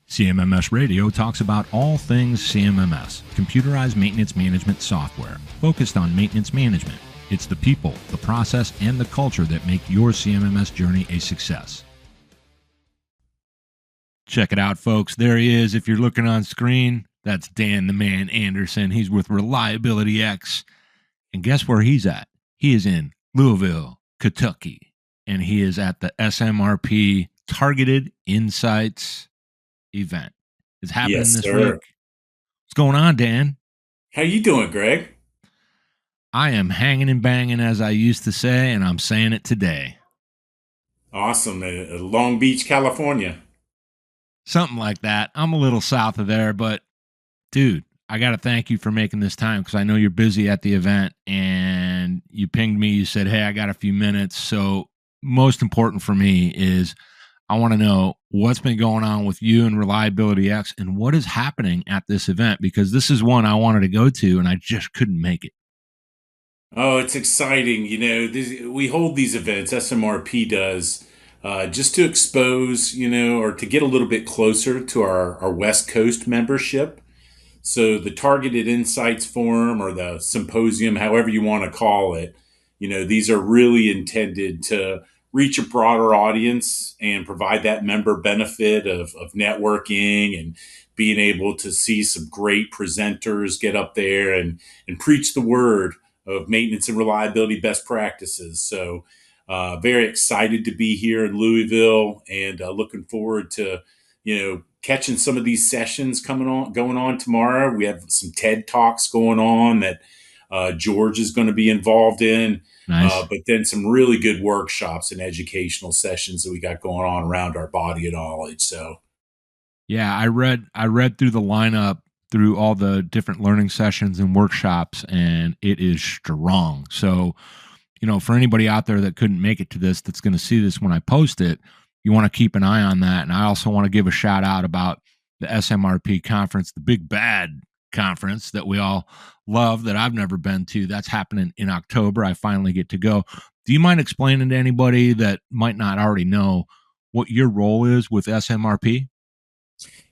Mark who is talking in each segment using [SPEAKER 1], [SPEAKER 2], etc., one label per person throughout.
[SPEAKER 1] CMMS Radio talks about all things CMMS, computerized maintenance management software, focused on maintenance management. It's the people, the process, and the culture that make your CMMS journey a success. Check it out, folks. There he is. If you're looking on screen, that's Dan the Man Anderson. He's with ReliabilityX. And guess where he's at? He is in Louisville, Kentucky. And he is at the SMRP Targeted Insights event. It's happening this week. What's going on, Dan?
[SPEAKER 2] How you doing, Greg?
[SPEAKER 1] I am hanging and banging, as I used to say, and I'm saying it today.
[SPEAKER 2] Awesome. Long Beach, California.
[SPEAKER 1] Something like that. I'm a little south of there, but dude, I got to thank you for making this time because I know you're busy at the event, and you pinged me. You said, hey, I got a few minutes. So most important for me is I want to know what's been going on with you and ReliabilityX and what is happening at this event, because this is one I wanted to go to and I just couldn't make it.
[SPEAKER 2] Oh, it's exciting. You know, we hold these events, SMRP does, just to expose, or to get a little bit closer to our West Coast membership. So the Targeted Insights Forum or the symposium, however you want to call it, these are really intended to reach a broader audience and provide that member benefit of networking and being able to see some great presenters get up there and preach the word of maintenance and reliability best practices. So very excited to be here in Louisville and looking forward to, catching some of these sessions going on tomorrow. We have some TED Talks going on that George is going to be involved in.
[SPEAKER 1] Nice.
[SPEAKER 2] But then some really good workshops and educational sessions that we got going on around our body of knowledge. So,
[SPEAKER 1] yeah, I read through the lineup, through all the different learning sessions and workshops, and it is strong. So, for anybody out there that couldn't make it to this, that's going to see this when I post it, you want to keep an eye on that. And I also want to give a shout out about the SMRP conference, the Big Bad conference that we all love, that I've never been to. That's happening in October. I finally get to go. Do you mind explaining to anybody that might not already know what your role is with SMRP?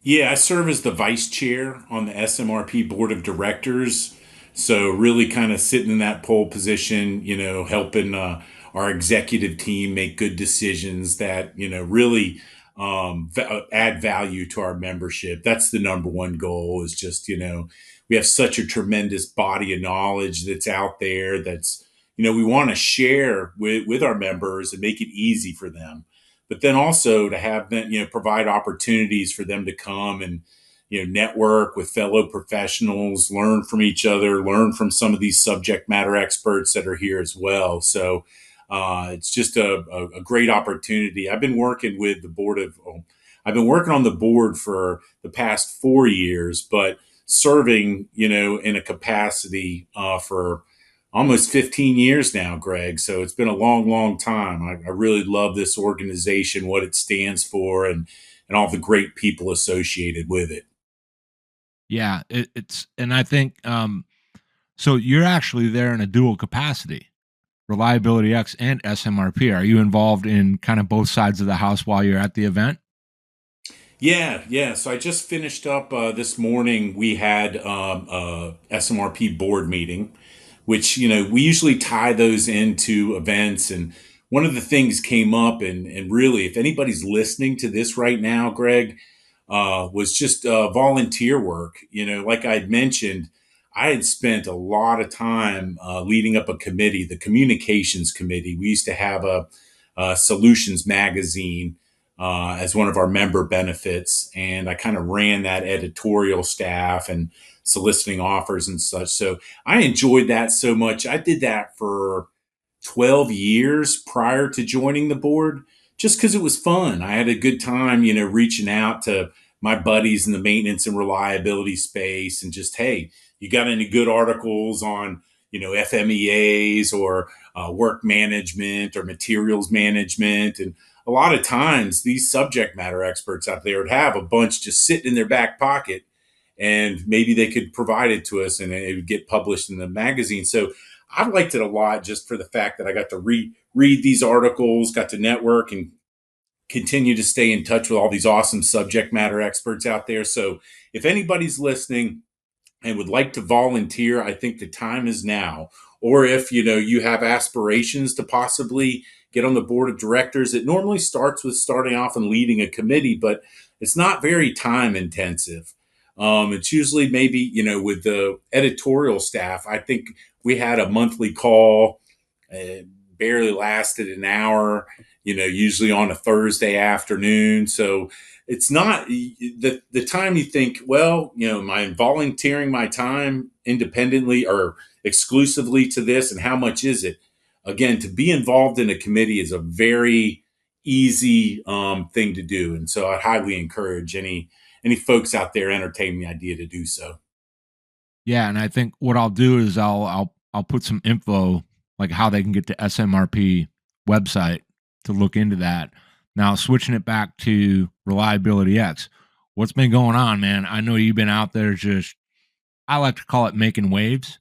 [SPEAKER 2] yeah, I serve as the vice chair on the SMRP board of directors. So really kind of sitting in that pole position, helping our executive team make good decisions that, really add value to our membership. That's the number one goal is just, we have such a tremendous body of knowledge that's out there that's, we want to share with our members and make it easy for them. But then also to have them, provide opportunities for them to come and, network with fellow professionals, learn from each other, learn from some of these subject matter experts that are here as well. So it's just a great opportunity. I've been working with the I've been working on the board for the past 4 years, but serving, in a capacity for almost 15 years now, Greg. So it's been a long, long time. I really love this organization, what it stands for, and all the great people associated with it.
[SPEAKER 1] Yeah, and I think, so you're actually there in a dual capacity, ReliabilityX and SMRP. Are you involved in kind of both sides of the house while you're at the event?
[SPEAKER 2] Yeah. So I just finished up this morning. We had a SMRP board meeting, which, we usually tie those into events. And one of the things came up, and really, if anybody's listening to this right now, Greg, was just volunteer work. Like I had mentioned, I had spent a lot of time leading up a committee, the communications committee. We used to have a solutions magazine as one of our member benefits. And I kind of ran that editorial staff and soliciting offers and such. So I enjoyed that so much. I did that for 12 years prior to joining the board, just because it was fun. I had a good time, reaching out to my buddies in the maintenance and reliability space and just, hey, you got any good articles on, FMEAs or work management or materials management? And a lot of times these subject matter experts out there would have a bunch just sitting in their back pocket, and maybe they could provide it to us and it would get published in the magazine. So I liked it a lot just for the fact that I got to read these articles, got to network and continue to stay in touch with all these awesome subject matter experts out there. So if anybody's listening and would like to volunteer, I think the time is now. Or if you have aspirations to possibly get on the board of directors, it normally starts with starting off and leading a committee, but it's not very time intensive. It's usually maybe with the editorial staff. I think we had a monthly call, barely lasted an hour. Usually on a Thursday afternoon. So it's not the time you think, well, am I volunteering my time independently or exclusively to this, and how much is it? Again, to be involved in a committee is a very easy thing to do, and so I highly encourage any folks out there entertaining the idea to do so.
[SPEAKER 1] Yeah, and I think what I'll do is I'll put some info like how they can get to SMRP website to look into that. Now switching it back to ReliabilityX, what's been going on, man? I know you've been out there just I like to call it making waves,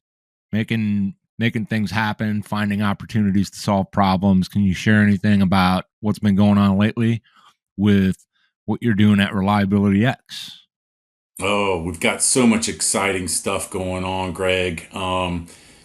[SPEAKER 1] making things happen, finding opportunities to solve problems. Can you share anything about what's been going on lately with what you're doing at ReliabilityX?
[SPEAKER 2] Oh, we've got so much exciting stuff going on, Greg.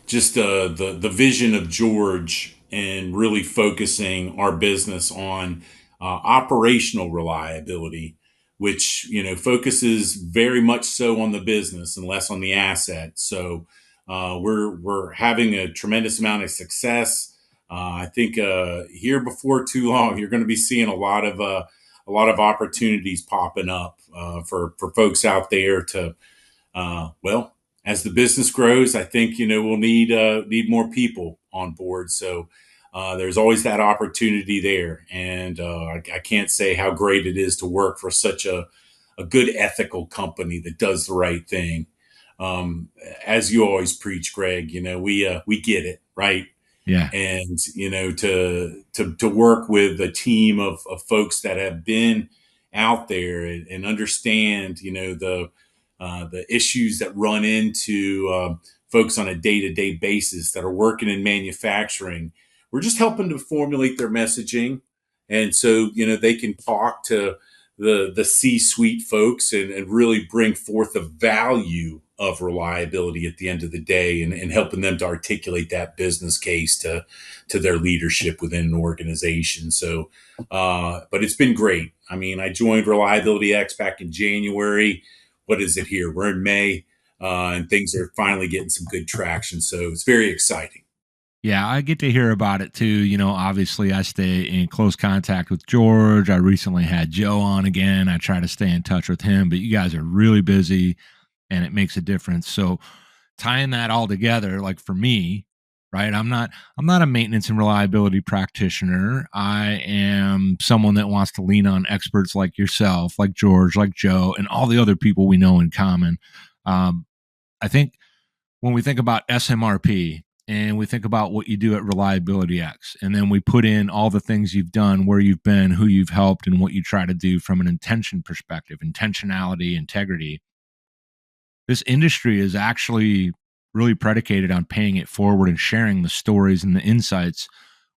[SPEAKER 2] Just the vision of George and really focusing our business on operational reliability, which focuses very much so on the business and less on the asset. So we're having a tremendous amount of success. I think here before too long, you're going to be seeing a lot of opportunities popping up for folks out there to well, as the business grows, I think we'll need more people on board. So there's always that opportunity there, and I can't say how great it is to work for such a good ethical company that does the right thing. Um, as you always preach, Greg, we get it, right?
[SPEAKER 1] Yeah.
[SPEAKER 2] And to work with a team of folks that have been out there and understand the issues that run into folks on a day-to-day basis that are working in manufacturing. We're just helping to formulate their messaging, and so they can talk to the C-suite folks and really bring forth the value of reliability at the end of the day, and helping them to articulate that business case to their leadership within an organization. So, but it's been great. I mean, I joined ReliabilityX back in January. What is it here? We're in May, and things are finally getting some good traction. So it's very exciting.
[SPEAKER 1] Yeah, I get to hear about it too. Obviously, I stay in close contact with George. I recently had Joe on again. I try to stay in touch with him, but you guys are really busy and it makes a difference. So, tying that all together, like for me, right? I'm not a maintenance and reliability practitioner. I am someone that wants to lean on experts like yourself, like George, like Joe, and all the other people we know in common. Um, I think when we think about SMRP and we think about what you do at ReliabilityX, and then we put in all the things you've done, where you've been, who you've helped, and what you try to do from an intention perspective, intentionality, integrity, this industry is actually really predicated on paying it forward and sharing the stories and the insights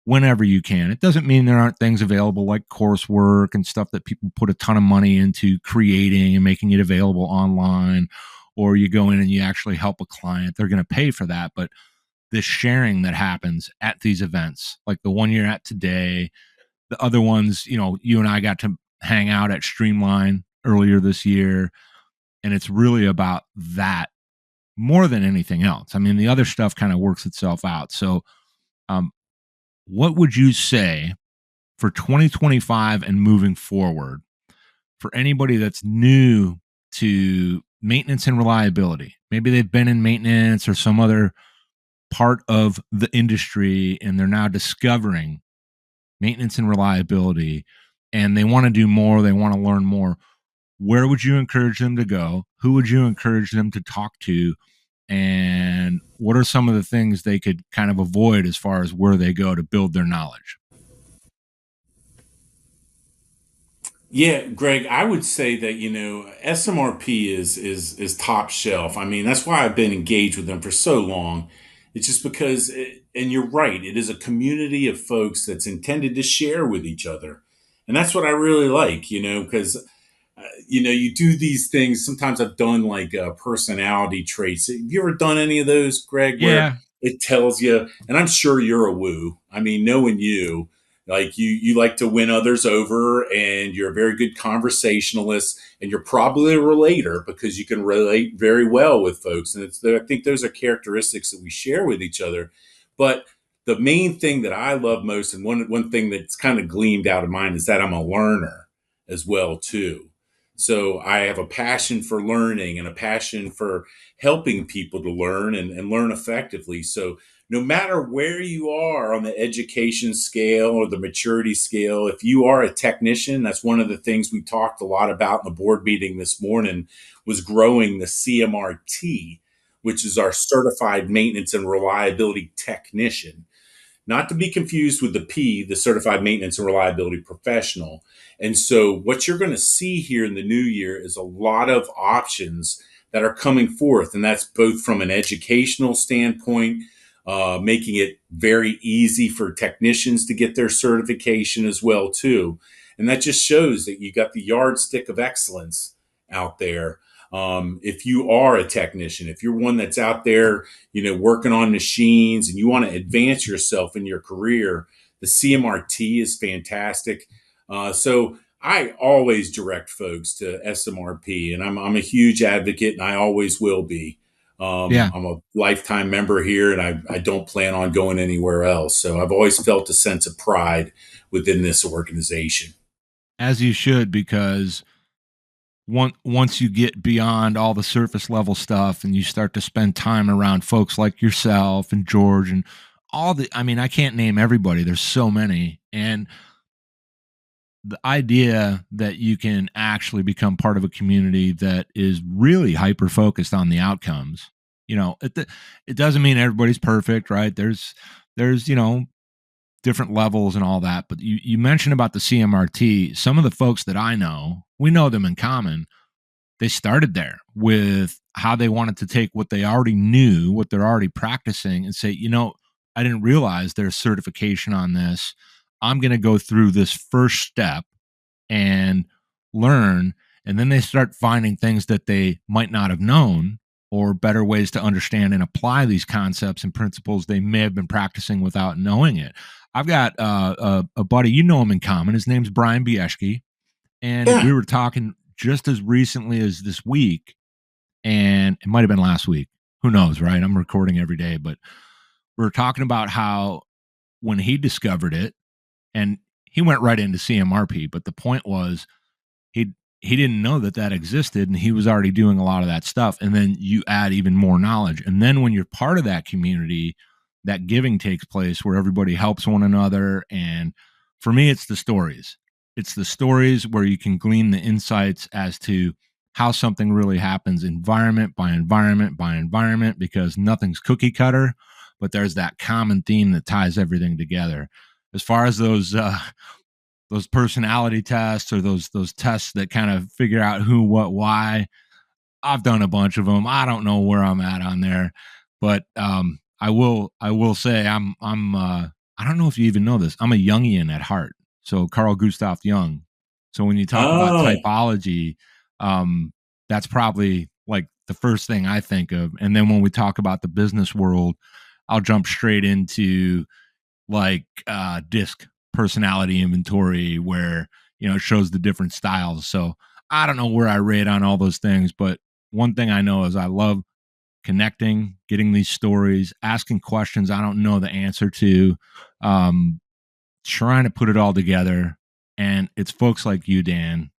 [SPEAKER 1] whenever you can. It doesn't mean there aren't things available like coursework and stuff that people put a ton of money into creating and making it available online, or you go in and you actually help a client. They're going to pay for that. But this sharing that happens at these events, like the one you're at today, the other ones, you and I got to hang out at Streamline earlier this year. And it's really about that more than anything else. I mean, the other stuff kind of works itself out. So, um, what would you say for 2025 and moving forward for anybody that's new to maintenance and reliability? Maybe they've been in maintenance or some other part of the industry and they're now discovering maintenance and reliability and they want to do more, they want to learn more. Where would you encourage them to go? Who would you encourage them to talk to? And what are some of the things they could kind of avoid as far as where they go to build their knowledge?
[SPEAKER 2] Yeah, Greg, I would say that SMRP is top shelf. I mean, that's why I've been engaged with them for so long. It's just and you're right, it is a community of folks that's intended to share with each other. And that's what I really like, because you do these things. Sometimes I've done like personality traits. Have you ever done any of those, Greg, where
[SPEAKER 1] Yeah.
[SPEAKER 2] it tells you, and I'm sure you're a woo. I mean, knowing you, like you like to win others over, and you're a very good conversationalist, and you're probably a relator because you can relate very well with folks. And I think those are characteristics that we share with each other. But the main thing that I love most, and one thing that's kind of gleamed out of mine, is that I'm a learner as well too. So I have a passion for learning and a passion for helping people to learn and learn effectively. So no matter where you are on the education scale or the maturity scale, if you are a technician, that's one of the things we talked a lot about in the board meeting this morning, was growing the CMRT, which is our Certified Maintenance and Reliability Technician, not to be confused with the P, the Certified Maintenance and Reliability Professional. And so, what you're going to see here in the new year is a lot of options that are coming forth, and that's both from an educational standpoint, making it very easy for technicians to get their certification as well too. And that just shows that you got the yardstick of excellence out there. If you are a technician, if you're one that's out there, working on machines and you want to advance yourself in your career, the CMRT is fantastic. So I always direct folks to SMRP, and I'm a huge advocate, and I always will be.
[SPEAKER 1] Yeah.
[SPEAKER 2] I'm a lifetime member here, and I don't plan on going anywhere else. So I've always felt a sense of pride within this organization.
[SPEAKER 1] As you should, because once you get beyond all the surface level stuff and you start to spend time around folks like yourself and George and I mean, I can't name everybody. There's so many. And the idea that you can actually become part of a community that is really hyper focused on the outcomes, it doesn't mean everybody's perfect, right? There's, different levels and all that. But you mentioned about the CMRT. Some of the folks that I know, we know them in common. They started there with how they wanted to take what they already knew, what they're already practicing, and say, I didn't realize there's certification on this. I'm going to go through this first step and learn. And then they start finding things that they might not have known, or better ways to understand and apply these concepts and principles they may have been practicing without knowing it. I've got a buddy, him in common. His name's Brian Bieschke, and
[SPEAKER 2] Yeah.
[SPEAKER 1] we were talking just as recently as this week, and it might have been last week. Who knows, right? I'm recording every day, but we are talking about how when he discovered it, and he went right into CMRP, but the point was he he didn't know that existed, and he was already doing a lot of that stuff. And then you add even more knowledge, and then when you're part of that community, that giving takes place where everybody helps one another. And for me, it's the stories where you can glean the insights as to how something really happens, environment by environment by environment, because nothing's cookie cutter, but there's that common theme that ties everything together. As far as those personality tests, or those tests that kind of figure out who, what, why. I've done a bunch of them. I don't know where I'm at on there, but I will say I don't know if you even know this. I'm a Jungian at heart. So Carl Gustav Jung. So when you talk about
[SPEAKER 2] Oh,
[SPEAKER 1] typology, um, that's probably like the first thing I think of. And then when we talk about the business world, I'll jump straight into like disc personality inventory, where it shows the different styles. So I don't know where I rate on all those things, but one thing I know is I love connecting, getting these stories, asking questions I don't know the answer to, um, trying to put it all together. And it's folks like you, Dan,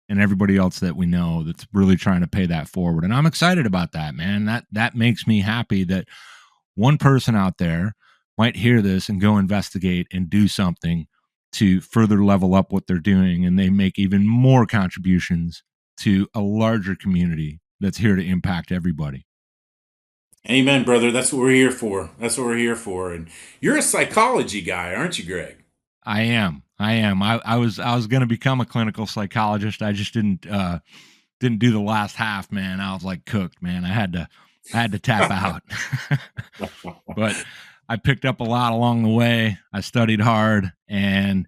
[SPEAKER 1] and everybody else that we know that's really trying to pay that forward. And I'm excited about that, man. That makes me happy that one person out there might hear this and go investigate and do something to further level up what they're doing, and they make even more contributions to a larger community that's here to impact everybody.
[SPEAKER 2] amen, brother. That's what we're here for. That's what we're here for. And you're a psychology guy, aren't you, Greg?
[SPEAKER 1] I was going to become a clinical psychologist. I just didn't do the last half, man. I was like cooked, man. I had to tap out. But I picked up a lot along the way. I studied hard, and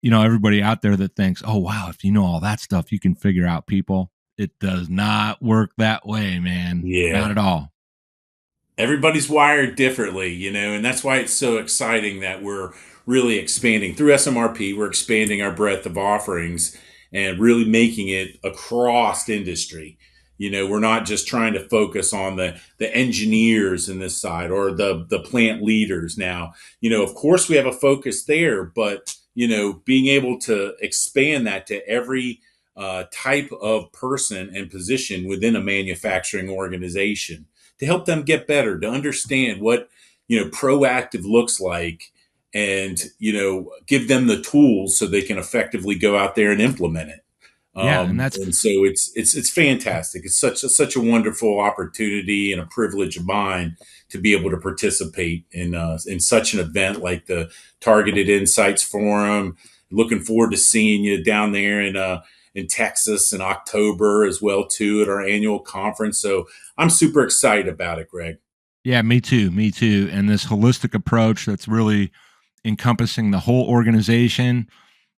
[SPEAKER 1] everybody out there that thinks, oh, wow, if you know all that stuff, you can figure out people. It does not work that way, man.
[SPEAKER 2] Yeah.
[SPEAKER 1] Not at all.
[SPEAKER 2] Everybody's wired differently, and that's why it's so exciting that we're really expanding through SMRP. We're expanding our breadth of offerings and really making it across industry. We're not just trying to focus on the engineers in this side or the plant leaders now. Of course we have a focus there, but being able to expand that to every type of person and position within a manufacturing organization to help them get better, to understand what proactive looks like, and give them the tools so they can effectively go out there and implement it.
[SPEAKER 1] Yeah, and
[SPEAKER 2] And so it's fantastic. It's such a wonderful opportunity and a privilege of mine to be able to participate in such an event like the Targeted Insights Forum. Looking forward to seeing you down there in Texas in October as well too at our annual conference. So I'm super excited about it, Greg.
[SPEAKER 1] Yeah, me too. Me too. And this holistic approach that's really encompassing the whole organization,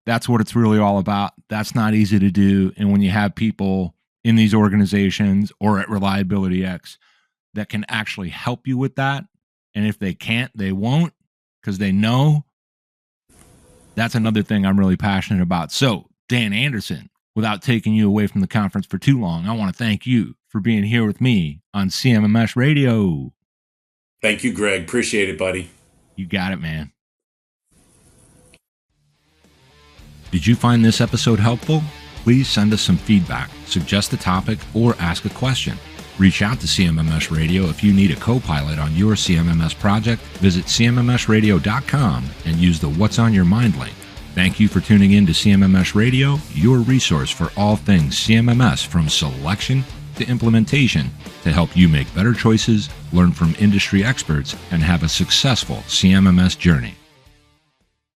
[SPEAKER 1] that's what it's really all about. That's not easy to do. And when you have people in these organizations or at ReliabilityX that can actually help you with that, and if they can't, they won't, because they know, that's another thing I'm really passionate about. So, Dan Anderson, without taking you away from the conference for too long, I want to thank you for being here with me on CMMS Radio.
[SPEAKER 2] Thank you, Greg. Appreciate it, buddy.
[SPEAKER 1] You got it, man. Did you find this episode helpful? Please send us some feedback, suggest a topic, or ask a question. Reach out to CMMS Radio if you need a co-pilot on your CMMS project. Visit CMMSradio.com and use the What's on Your Mind link. Thank you for tuning in to CMMS Radio, your resource for all things CMMS, from selection to implementation, to help you make better choices, learn from industry experts, and have a successful CMMS journey.